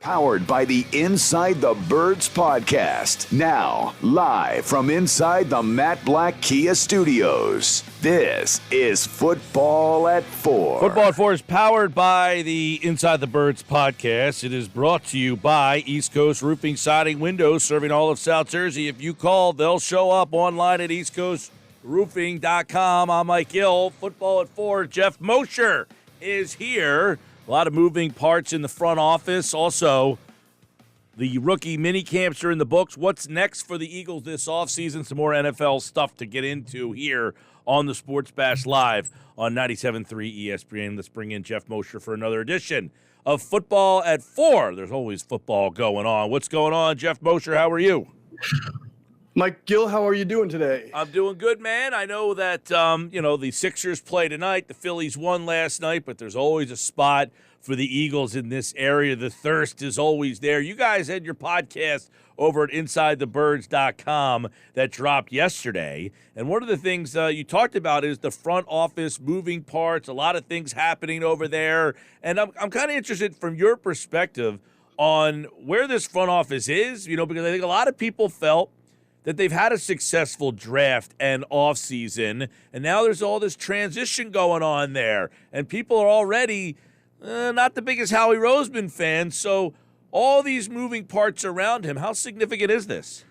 Powered by the Inside the Birds podcast. Now, live from inside the Matt Black Kia Studios. This is Football at 4. Football at 4 is powered by the Inside the Birds podcast. It is brought to you by East Coast Roofing, Siding, Windows, serving all of South Jersey. If you call, they'll show up online at eastcoastroofing.com. I'm Mike Gill. Football at 4. Geoff Mosher is here. A lot of moving parts in the front office. Also, the rookie mini camps are in the books. What's next for the Eagles this offseason? Some more NFL stuff to get into here on the Sports Bash Live on 97.3 ESPN. Let's bring in Geoff Mosher for another edition of Football at 4. There's always football going on. What's going on, Geoff Mosher? How are you? Mike Gill, how are you doing today? I'm doing good, man. I know that, the Sixers play tonight. The Phillies won last night, but there's always a spot for the Eagles in this area. The thirst is always there. You guys had your podcast over at InsideTheBirds.com that dropped yesterday. And one of the things you talked about is the front office moving parts, a lot of things happening over there. And I'm kind of interested from your perspective on where this front office is, because I think a lot of people felt that they've had a successful draft and offseason, and now there's all this transition going on there. And people are already not the biggest Howie Roseman fans, so all these moving parts around him, how significant is this?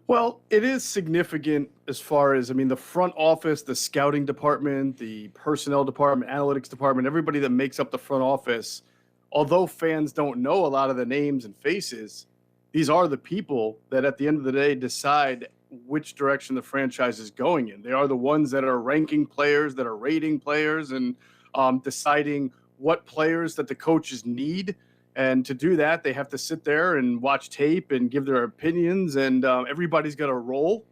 Well, it is significant as far as, the front office, the scouting department, the personnel department, analytics department, everybody that makes up the front office. Although fans don't know a lot of the names and faces, these are the people that at the end of the day decide which direction the franchise is going in. They are the ones that are ranking players, that are rating players, and deciding what players that the coaches need. And to do that, they have to sit there and watch tape and give their opinions, and everybody's got a role.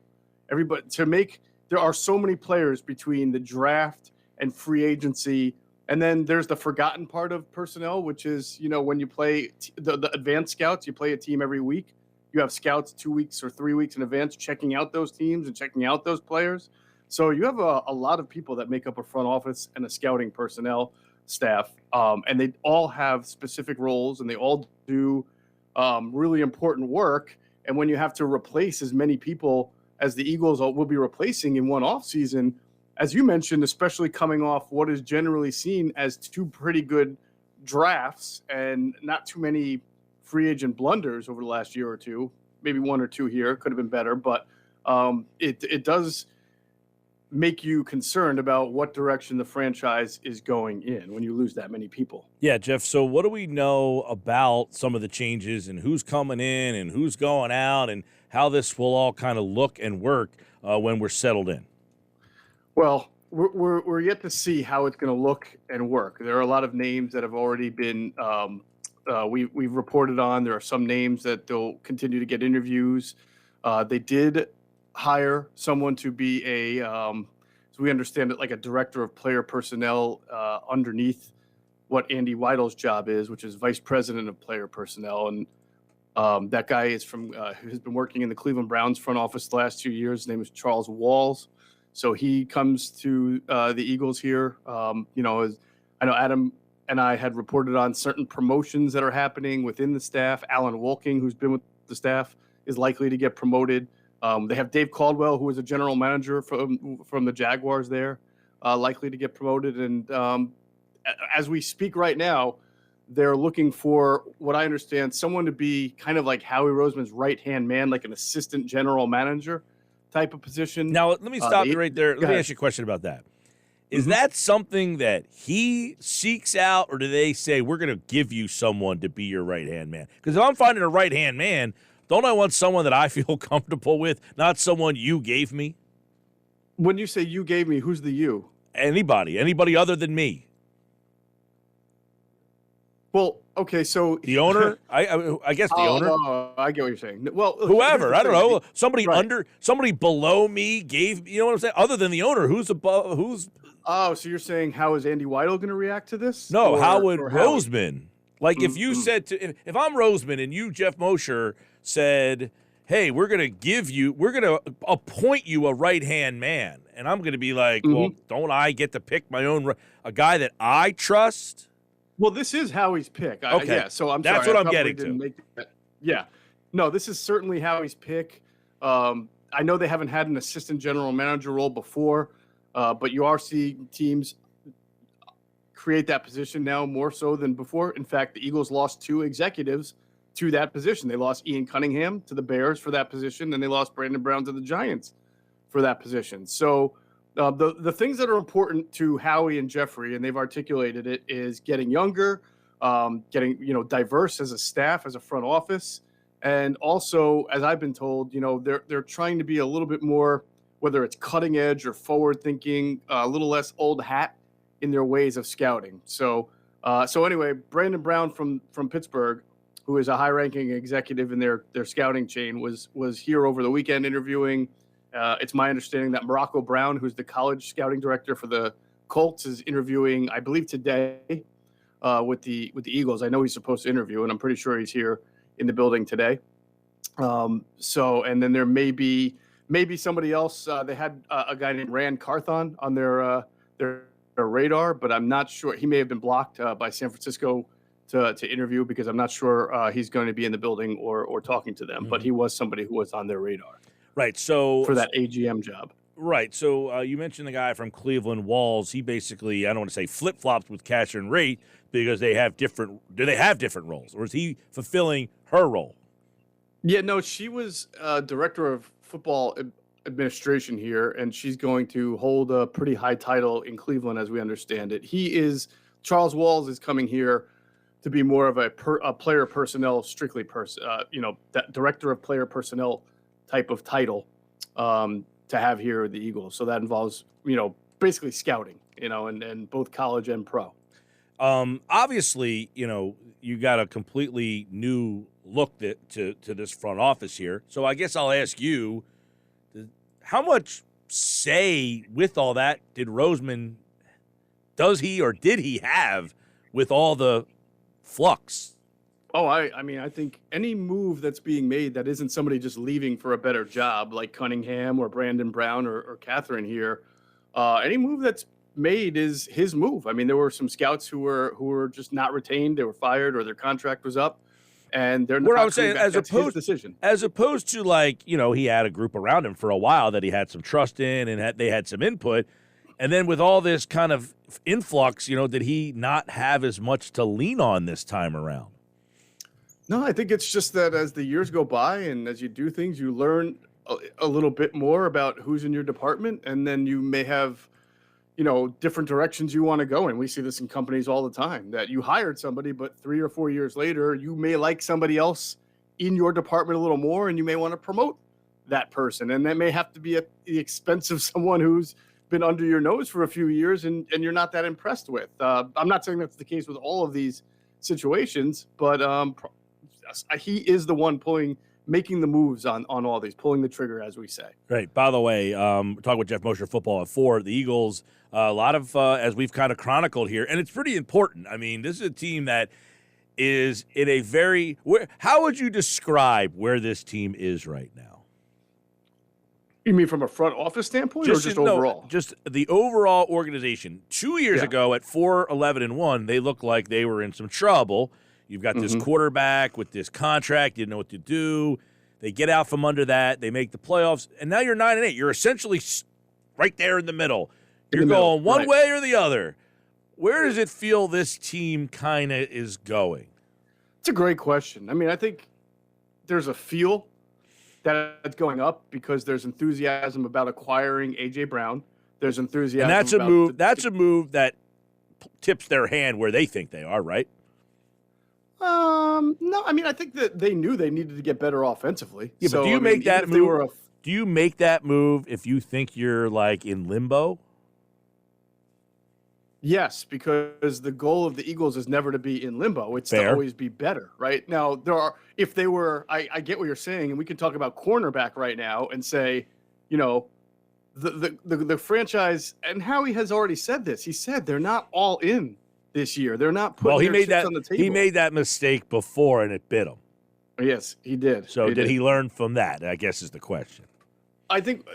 There are so many players between the draft and free agency. And then there's the forgotten part of personnel, which is, when you play the advanced scouts, you play a team every week. You have scouts 2 weeks or 3 weeks in advance checking out those teams and checking out those players. So you have a lot of people that make up a front office and a scouting personnel staff, and they all have specific roles, and they all do really important work. And when you have to replace as many people as the Eagles will be replacing in one offseason, as you mentioned, especially coming off what is generally seen as two pretty good drafts and not too many free agent blunders over the last year or two, maybe one or two here, could have been better, but it does make you concerned about what direction the franchise is going in when you lose that many people. Yeah, Geoff, so what do we know about some of the changes and who's coming in and who's going out and how this will all kind of look and work when we're settled in? Well, we're yet to see how it's going to look and work. There are a lot of names that have already been we've reported on. There are some names that they'll continue to get interviews. They did hire someone to be so we understand it, like a director of player personnel underneath what Andy Weidel's job is, which is vice president of player personnel. And that guy is has been working in the Cleveland Browns front office the last 2 years. His name is Charles Walls. So he comes to the Eagles here. I know Adam and I had reported on certain promotions that are happening within the staff. Alan Wolking, who's been with the staff, is likely to get promoted. They have Dave Caldwell, who was a general manager from the Jaguars there, likely to get promoted. And as we speak right now, they're looking for, what I understand, someone to be kind of like Howie Roseman's right-hand man, like an assistant general manager type of position. Now, let me stop you right there. Let me ask you a question about that. Is that something that he seeks out, or do they say, we're going to give you someone to be your right-hand man? Because if I'm finding a right-hand man, don't I want someone that I feel comfortable with, not someone you gave me? When you say you gave me, who's the you? Anybody other than me. Well, okay, so the owner, I guess the owner. Oh, I get what you're saying. Well, whoever, I don't know, somebody right. somebody below me gave. You know what I'm saying? Other than the owner, who's above? Who's? Oh, so you're saying how is Andy Weidel going to react to this? No, how would Roseman? Like if you said to, if I'm Roseman and you, Geoff Mosher, said, hey, we're going to appoint you a right-hand man. And I'm going to be like, well, don't I get to pick my own, a guy that I trust? Well, this is Howie's pick. Okay. Yeah, so I'm That's sorry. what I I'm probably getting didn't to. make that. Yeah. No, this is certainly Howie's pick. I know they haven't had an assistant general manager role before, but you are seeing teams create that position now more so than before. In fact, the Eagles lost 2 executives to that position. They lost Ian Cunningham to the Bears for that position, and they lost Brandon Brown to the Giants for that position. So the things that are important to Howie and Jeffrey, and they've articulated it, is getting younger, getting diverse as a staff, as a front office, and also, as I've been told, they're trying to be a little bit more, whether it's cutting edge or forward thinking, a little less old hat in their ways of scouting. So anyway, Brandon Brown from Pittsburgh, who is a high-ranking executive in their scouting chain, was here over the weekend interviewing. It's my understanding that Morocco Brown, who's the college scouting director for the Colts, is interviewing, I believe, today with the Eagles. I know he's supposed to interview, and I'm pretty sure he's here in the building today. And then there may be somebody else. They had a guy named Rand Carthon on their radar, but I'm not sure. He may have been blocked by San Francisco to interview, because I'm not sure he's going to be in the building or talking to them. Mm-hmm. But he was somebody who was on their radar. Right. So for that AGM job. Right. So you mentioned the guy from Cleveland, Walls. He basically, I don't want to say flip-flops with Catherine Rate, because they have different roles, or is he fulfilling her role? Yeah, no, she was director of football administration here, and she's going to hold a pretty high title in Cleveland, as we understand it. Charles Walls is coming here to be more of a player personnel, strictly that director of player personnel type of title to have here at the Eagles. So that involves, basically scouting, and both college and pro. Obviously, you got a completely new look to this front office here. So I guess I'll ask you, how much say with all that did Roseman, did he have with all the flux? Oh, I think any move that's being made that isn't somebody just leaving for a better job, like Cunningham or Brandon Brown or Catherine here, any move that's made is his move. I mean, there were some scouts who were just not retained; they were fired, or their contract was up, and they're not. What I was saying, as opposed to he had a group around him for a while that he had some trust in, and they had some input, and then with all this kind of influx, did he not have as much to lean on this time around? No, I think it's just that as the years go by and as you do things, you learn a little bit more about who's in your department, and then you may have, different directions you want to go in. We see this in companies all the time, that you hired somebody, but 3 or 4 years later, you may like somebody else in your department a little more, and you may want to promote that person. And that may have to be at the expense of someone who's been under your nose for a few years and you're not that impressed with. I'm not saying that's the case with all of these situations, but he is the one making the moves on all these, pulling the trigger, as we say. Right. By the way, we're talking with Geoff Mosher, Football at 4. The Eagles, a lot of, as we've kind of chronicled here, and it's pretty important. I mean, this is a team that is in a how would you describe where this team is right now? You mean from a front office standpoint, or just overall? Just the overall organization. 2 years ago at 4-11-1, they looked like they were in some trouble. You've got this quarterback with this contract, didn't know what to do. They get out from under that. They make the playoffs. And now you're 9-8. You're essentially right there in the middle. You're going one way or the other. Where does it feel this team kind of is going? It's a great question. I mean, I think there's a feel that's going up because there's enthusiasm about acquiring A.J. Brown. There's enthusiasm. And that's a move. That's a move that tips their hand where they think they are, right? No, I mean, I think that they knew they needed to get better offensively. Yeah, but do you make that move? Do you make that move if you think you're like in limbo? Yes, because the goal of the Eagles is never to be in limbo. It's Fair. To always be better, right? Now, I get what you're saying, and we can talk about cornerback right now and say, the franchise, and Howie has already said this. He said they're not all in this year. They're not putting their chips on the table. He made that mistake before, and it bit him. Yes, he did. So did he learn from that, I guess is the question. I think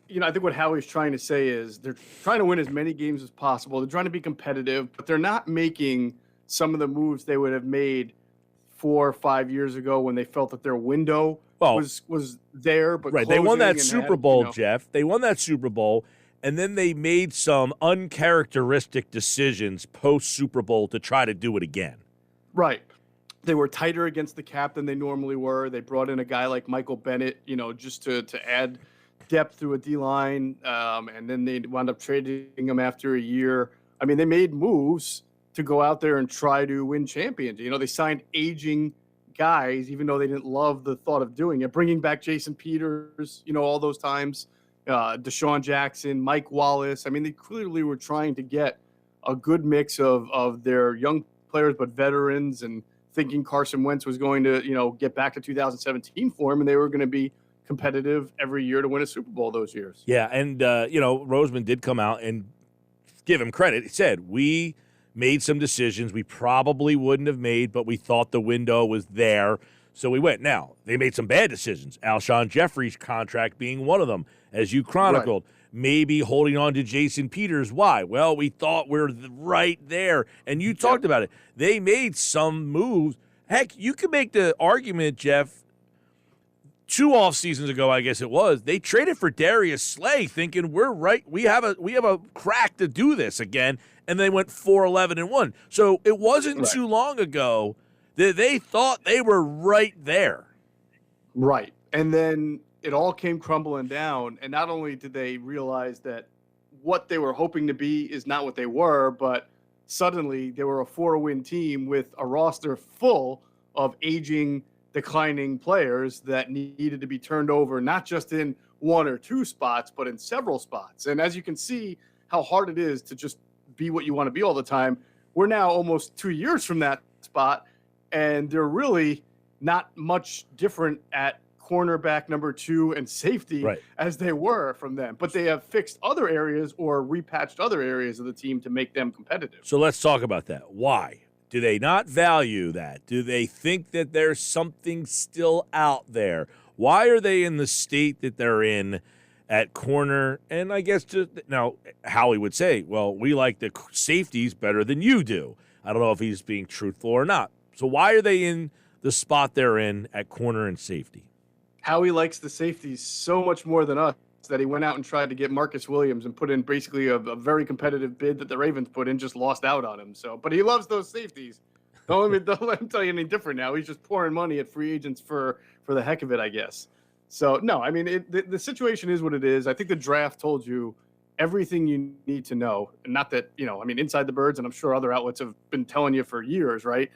what Howie's trying to say is they're trying to win as many games as possible. They're trying to be competitive, but they're not making some of the moves they would have made 4 or 5 years ago when they felt that their window was there. But right, they won that closing and Super had, Bowl, Jeff. They won that Super Bowl, and then they made some uncharacteristic decisions post Super Bowl to try to do it again. Right. They were tighter against the cap than they normally were. They brought in a guy like Michael Bennett, just to add depth through a D-line, and then they wound up trading him after a year. I mean, they made moves to go out there and try to win champions. They signed aging guys, even though they didn't love the thought of doing it. Bringing back Jason Peters, all those times, Deshaun Jackson, Mike Wallace. I mean, they clearly were trying to get a good mix of their young players, but veterans, and thinking Carson Wentz was going to, get back to 2017 for him, and they were going to be competitive every year to win a Super Bowl those years. Yeah, and, Roseman did come out and give him credit. He said, we made some decisions we probably wouldn't have made, but we thought the window was there, so we went. Now, they made some bad decisions, Alshon Jeffrey's contract being one of them, as you chronicled. Right. Maybe holding on to Jason Peters. Why? Well, we thought we were right there, and you talked about it. They made some moves. Heck, you could make the argument, Jeff, 2 off seasons ago, I guess it was, they traded for Darius Slay thinking we're right. We have a crack to do this again, and they went 4-11-1. So it wasn't too long ago that they thought they were right there. Right. And then it all came crumbling down, and not only did they realize that what they were hoping to be is not what they were, but suddenly they were a 4-win team with a roster full of aging, declining players that needed to be turned over, not just in 1 or 2 spots, but in several spots. And as you can see how hard it is to just be what you want to be all the time, we're now almost 2 years from that spot, and they're really not much different at cornerback number 2 and safety as they were from them. But they have fixed other areas or repatched other areas of the team to make them competitive. So let's talk about that. Why? Do they not value that? Do they think that there's something still out there? Why are they in the state that they're in at corner? And I guess now Howie would say, well, we like the safeties better than you do. I don't know if he's being truthful or not. So why are they in the spot they're in at corner and safety? Howie likes the safeties so much more than us that he went out and tried to get Marcus Williams and put in basically a very competitive bid that the Ravens put in, just lost out on him. So, but he loves those safeties. Don't let him tell you any different now. He's just pouring money at free agents for the heck of it, I guess. So, no, I mean, the situation is what it is. I think the draft told you everything you need to know. And not that, Inside the Birds, and I'm sure other outlets have been telling you for years, right,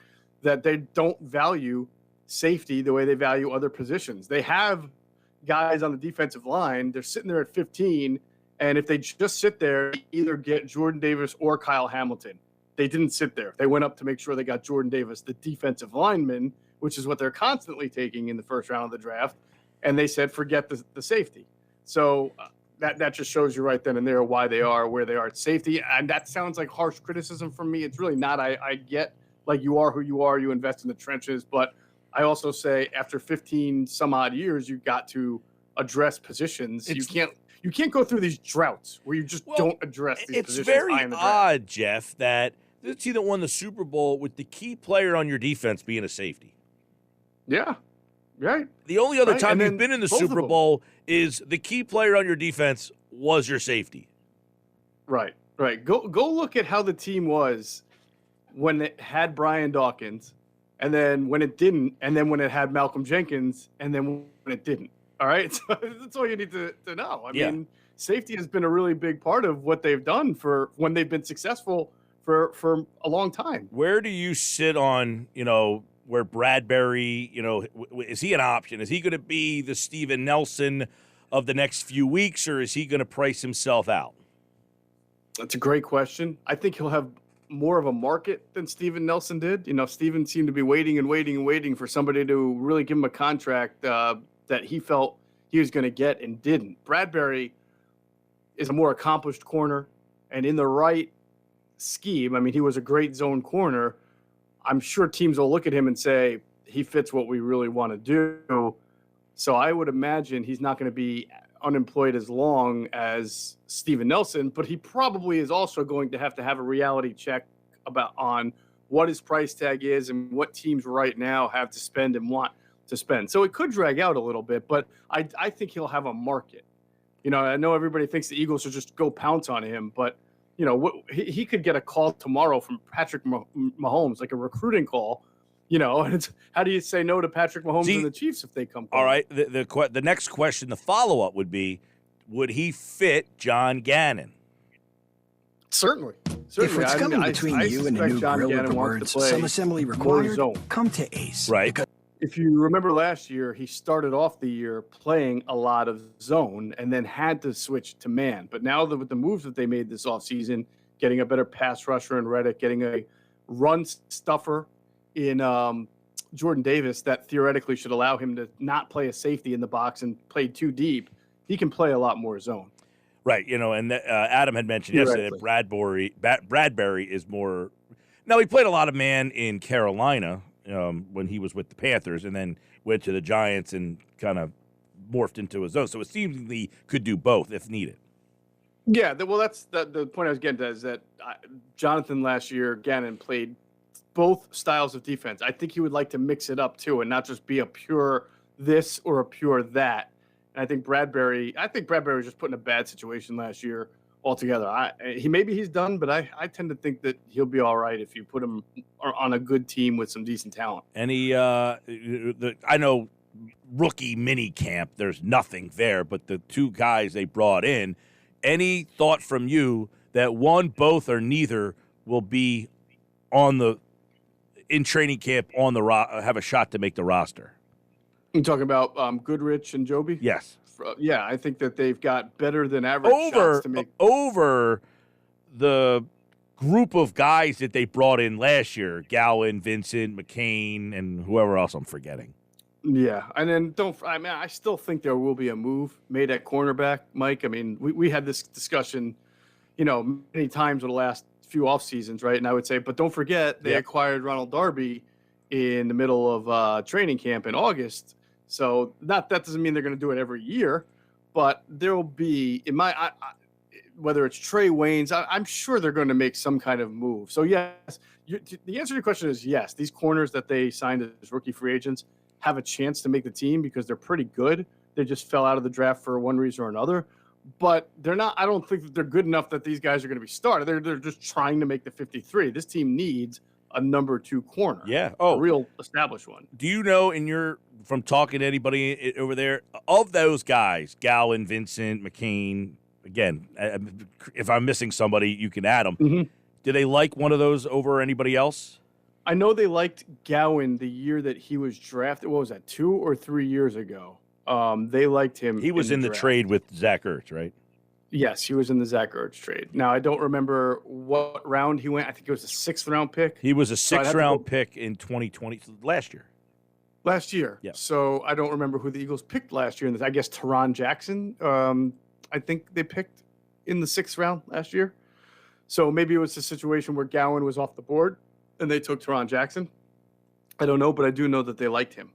that they don't value safety the way they value other positions. They have guys on the defensive line. They're sitting there at 15, and if they just sit there, either get Jordan Davis or Kyle Hamilton. They didn't sit there. They went up to make sure they got Jordan Davis, the defensive lineman, which is what they're constantly taking in the first round of the draft, and they said forget the safety. So that just shows you right then and there why they are where they are at safety. And that sounds like harsh criticism from me. It's really not. I get, like, you are who you are, you invest in the trenches, but I also say after 15 some odd years, you've got to address positions. You can't go through these droughts where you just don't address these positions. It's very odd, Jeff, that the team that won the Super Bowl with the key player on your defense being a safety. Yeah, right. The only other time you've been in the Super Bowl is the key player on your defense was your safety. Right. Go look at how the team was when it had Brian Dawkins, and then when it didn't, and then when it had Malcolm Jenkins, and then when it didn't. All right? So that's all you need to know. I mean, safety has been a really big part of what they've done for when they've been successful for a long time. Where do you sit on, where Bradberry, is he an option? Is he going to be the Steven Nelson of the next few weeks, or is he going to price himself out? That's a great question. I think he'll have more of a market than Steven Nelson did. Steven seemed to be waiting for somebody to really give him a contract that he felt he was going to get and didn't. Bradberry is a more accomplished corner, and in the right scheme, I mean, he was a great zone corner. I'm sure teams will look at him and say, he fits what we really want to do. So I would imagine he's not going to be unemployed as long as Steven Nelson, but he probably is also going to have a reality check on what his price tag is and what teams right now have to spend and want to spend. So it could drag out a little bit, but I think he'll have a market. I know everybody thinks the Eagles should just go pounce on him, but he could get a call tomorrow from Patrick Mahomes, like a recruiting call. And it's, how do you say no to Patrick Mahomes and the Chiefs if they come? All right. The next question, the follow up would be, would he fit John Gannon? Certainly. If it's coming between you and a new grill with the words "some assembly required," come to Ace. Right. If you remember last year, he started off the year playing a lot of zone and then had to switch to man. But now with the moves that they made this offseason, getting a better pass rusher in Reddick, getting a run stuffer in Jordan Davis that theoretically should allow him to not play a safety in the box and play too deep, he can play a lot more zone. Right, and Adam had mentioned yesterday that Bradberry is more. Now, he played a lot of man in Carolina when he was with the Panthers, and then went to the Giants and kind of morphed into his zone. So it seems he could do both if needed. Yeah, well, that's the point I was getting to is that Jonathan last year, Gannon, played both styles of defense. I think he would like to mix it up too and not just be a pure this or a pure that. And I think Bradberry was just put in a bad situation last year altogether. Maybe he's done, but I tend to think that he'll be all right if you put him on a good team with some decent talent. I know rookie mini camp, there's nothing there, but the two guys they brought in, any thought from you that one, both, or neither will be in training camp have a shot to make the roster? You talking about Goodrich and Joby? Yes. Yeah, I think that they've got better than average shots to make over the group of guys that they brought in last year: Gowan, Vincent, McCain, and whoever else I'm forgetting. Yeah, and then I still think there will be a move made at cornerback, Mike. I mean, we had this discussion, many times over the last few off seasons, right? And I would say, but don't forget they acquired Ronald Darby in the middle of training camp in August. So that doesn't mean they're going to do it every year, but there will be whether it's Trey Waynes, I'm sure they're going to make some kind of move. So yes, the answer to your question is yes. These corners that they signed as rookie free agents have a chance to make the team because they're pretty good. They just fell out of the draft for one reason or another, but they're not. I don't think that they're good enough that these guys are going to be started. They're just trying to make the 53. This team needs a number 2 corner. Yeah. A real established one. Do you know from talking to anybody over there, of those guys, Gowan, Vincent, McCain, again, if I'm missing somebody, you can add them. Mm-hmm. Do they like one of those over anybody else? I know they liked Gowan the year that he was drafted. What was that, 2 or 3 years ago? They liked him. He was in the trade with Zach Ertz, right? Yes, he was in the Zach Ertz trade. Now, I don't remember what round he went. I think it was a 6th-round pick. He was a 6th-round pick in 2020, last year. Last year. Yeah. So I don't remember who the Eagles picked last year. I guess Teron Jackson, I think they picked in the 6th round last year. So maybe it was a situation where Gowan was off the board and they took Teron Jackson. I don't know, but I do know that they liked him.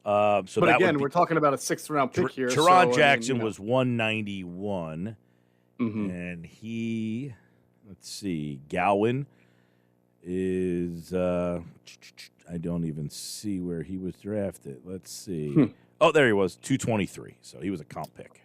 But again, we're talking about a 6th-round pick here. Teron Jackson was 191, and he, let's see, Gowan is, I don't even see where he was drafted. Let's see. Oh, there he was, 223. So he was a comp pick.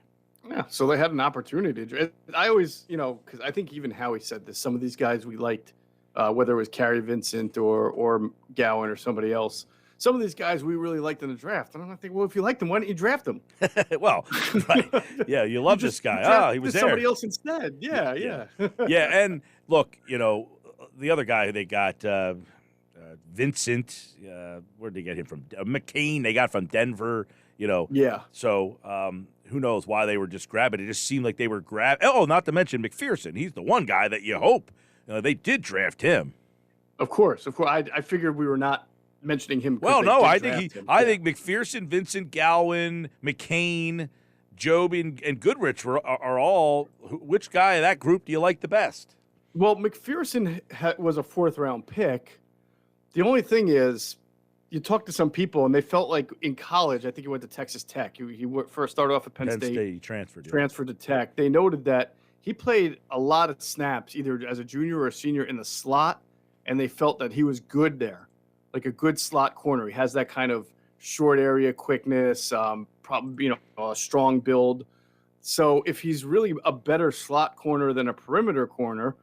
Yeah, so they had an opportunity. I always, because I think even Howie said this, some of these guys we liked, whether it was Kerry Vincent or Gowan or somebody else. Some of these guys we really liked in the draft. And I think, well, if you liked them, why didn't you draft them? Well, right. Yeah, you love this guy. He was there. Somebody else instead. Yeah. Yeah, and look, the other guy they got, Vincent, where'd they get him from? McCain, they got from Denver, Yeah. So who knows why they were just grabbing. It just seemed like they were grabbing. Oh, not to mention McPherson. He's the one guy that you hope they did draft him. Of course. I figured we were not mentioning him. Well, no, I think McPherson, Vincent, Gowan, McCain, Joby, and Goodrich are all. Which guy of that group do you like the best? Well, McPherson was a 4th-round pick. The only thing is, you talk to some people, and they felt like in college, I think he went to Texas Tech. He first started off at Penn State. He transferred to Tech. They noted that he played a lot of snaps, either as a junior or a senior in the slot and they felt that he was good there, like a good slot corner. He has that kind of short area quickness, probably a strong build. So if he's really a better slot corner than a perimeter corner,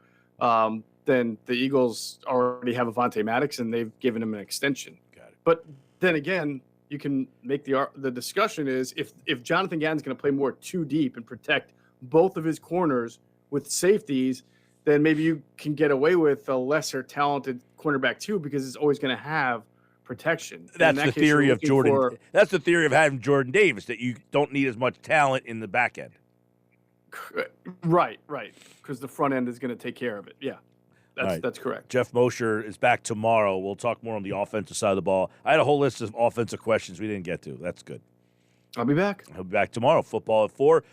then the Eagles already have Avonte Maddox, and they've given him an extension. Got it. But then again, you can make the discussion is if Jonathan Gannon's going to play more too deep and protect both of his corners with safeties, then maybe you can get away with a lesser talented cornerback too, because it's always going to have protection. That's the theory of Jordan. That's the theory of having Jordan Davis, that you don't need as much talent in the back end. Right. Because the front end is going to take care of it. Yeah. That's correct. Geoff Mosher is back tomorrow. We'll talk more on the offensive side of the ball. I had a whole list of offensive questions we didn't get to. That's good. I'll be back. He'll be back tomorrow. Football at 4.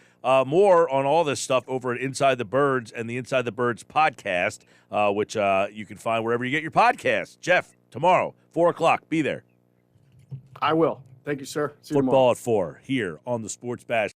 More on all this stuff over at Inside the Birds and the Inside the Birds podcast, which you can find wherever you get your podcasts. Geoff, tomorrow, 4 o'clock. Be there. I will. Thank you, sir. See you Football tomorrow. at 4 here on the Sports Bash.